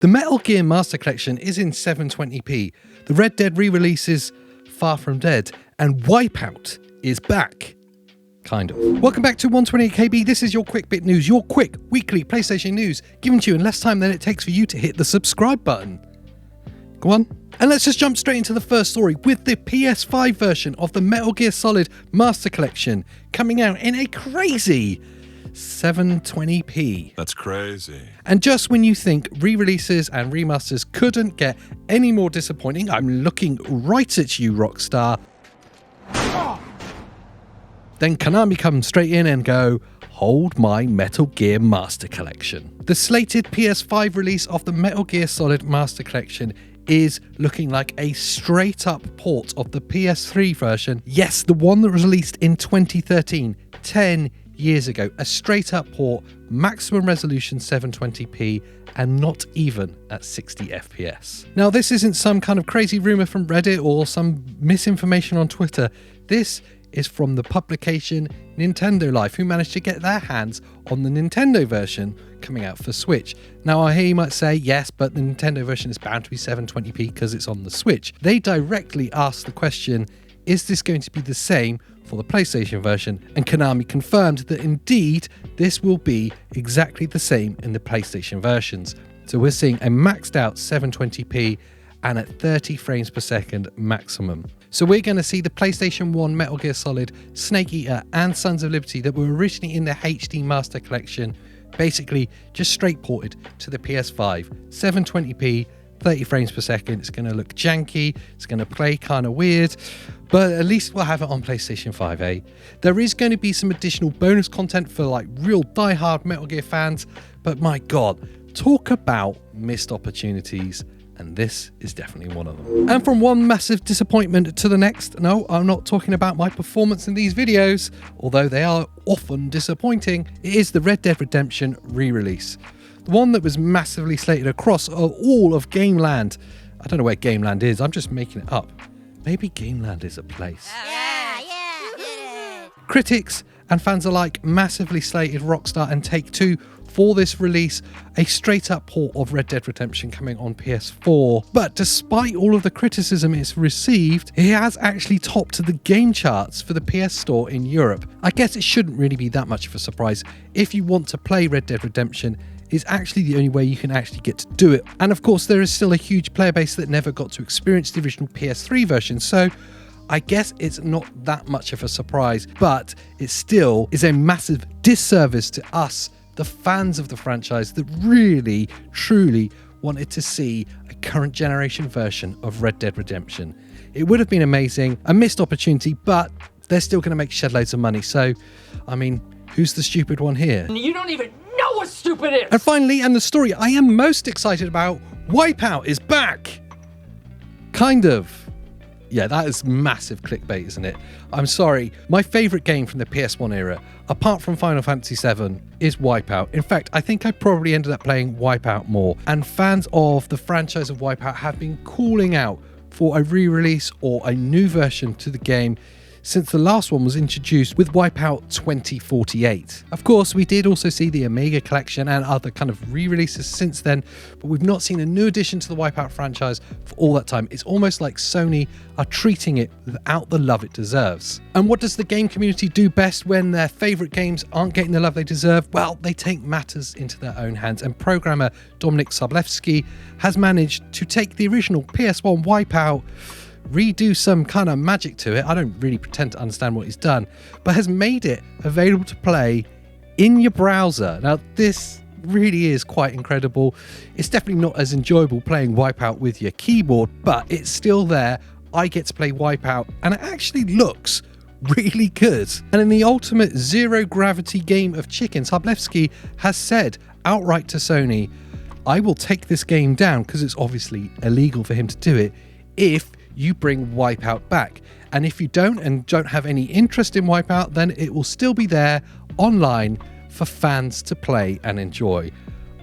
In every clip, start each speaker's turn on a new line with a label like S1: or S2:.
S1: The Metal Gear Master Collection is in 720p. The Red Dead re-release is far from dead. And Wipeout is back. Kind of. Welcome back to 128KB. This is your quick bit news, your quick weekly PlayStation news, given to you in less time than it takes for you to hit the subscribe button. Go on. And let's just jump straight into the first story with the PS5 version of the Metal Gear Solid Master Collection coming out in a crazy 720p.
S2: That's crazy.
S1: And just when you think re-releases and remasters couldn't get any more disappointing, I'm looking right at you, Rockstar. Then Konami come straight in and go, hold my Metal Gear Master Collection. The slated PS5 release of the Metal Gear Solid Master Collection is looking like a straight up port of the PS3 version. Yes, the one that was released in 2013, 10 years ago. A straight up port, maximum resolution 720p, and not even at 60 FPS. Now, this isn't some kind of crazy rumor from Reddit or some misinformation on Twitter. This is from the publication Nintendo Life, who managed to get their hands on the Nintendo version coming out for Switch. Now, I hear you might say, yes, but the Nintendo version is bound to be 720p because it's on the Switch. They directly asked the question, is this going to be the same for the PlayStation version? And Konami confirmed that indeed this will be exactly the same in the PlayStation versions. So we're seeing a maxed out 720p and at 30 frames per second maximum. So we're going to see the PlayStation 1 Metal Gear Solid, Snake Eater and Sons of Liberty that were originally in the HD Master Collection basically just straight ported to the PS5. 720p, 30 frames per second. It's going to look janky, it's going to play kind of weird, but at least we'll have it on PlayStation 5, eh? There is going to be some additional bonus content for like real die-hard Metal Gear fans, but my god, talk about missed opportunities. And this is definitely one of them. And from one massive disappointment to the next, no, I'm not talking about my performance in these videos, although they are often disappointing. It is the Red Dead Redemption re-release. The one that was massively slated across all of Gameland. I don't know where Gameland is, I'm just making it up. Maybe Gameland is a place.
S3: Yeah.
S1: Critics and fans alike massively slated Rockstar and Take-Two for this release, a straight-up port of Red Dead Redemption coming on PS4. But despite all of the criticism it's received, it has actually topped the game charts for the PS Store in Europe. I guess it shouldn't really be that much of a surprise. If you want to play Red Dead Redemption, it's actually the only way you can actually get to do it. And of course, there is still a huge player base that never got to experience the original PS3 version, so I guess it's not that much of a surprise, but it still is a massive disservice to us, the fans of the franchise that really, truly wanted to see a current generation version of Red Dead Redemption. It would have been amazing, a missed opportunity, but they're still going to make shed loads of money. So, I mean, who's the stupid one here?
S3: You don't even know what stupid is!
S1: And finally, and the story I am most excited about, Wipeout is back! Kind of. Yeah, that is massive clickbait, isn't it? I'm sorry. My favourite game from the PS1 era, apart from Final Fantasy VII, is Wipeout. In fact, I think I probably ended up playing Wipeout more. And fans of the franchise of Wipeout have been calling out for a re-release or a new version to the game since the last one was introduced with Wipeout 2048. Of course, we did also see the Omega Collection and other kind of re-releases since then, but we've not seen a new addition to the Wipeout franchise for all that time. It's almost like Sony are treating it without the love it deserves. And what does the game community do best when their favourite games aren't getting the love they deserve? Well, they take matters into their own hands, and programmer Dominik Sobolewski has managed to take the original PS1 Wipeout, redo some kind of magic to it. I don't really pretend to understand what he's done, but has made it available to play in your browser. Now, this really is quite incredible. It's definitely not as enjoyable playing Wipeout with your keyboard, but it's still there. I get to play Wipeout, and it actually looks really good. And in the ultimate zero-gravity game of chicken, Sobolewski has said outright to Sony, I will take this game down, because it's obviously illegal for him to do it, if you bring Wipeout back. And if you don't and don't have any interest in Wipeout, then it will still be there online for fans to play and enjoy.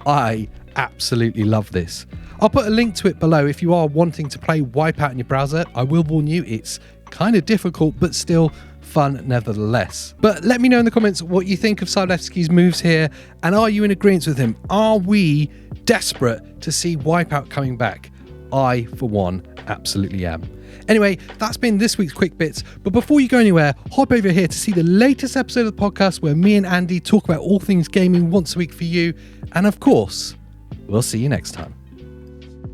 S1: I absolutely love this. I'll put a link to it below if you are wanting to play Wipeout in your browser. I will warn you, it's kind of difficult, but still fun nevertheless. But let me know in the comments what you think of Zalewski's moves here, and are you in agreement with him? Are we desperate to see Wipeout coming back? I, for one, absolutely am. Anyway, that's been this week's Quick Bits. But before you go anywhere, hop over here to see the latest episode of the podcast where me and Andy talk about all things gaming once a week for you. And of course, we'll see you next time.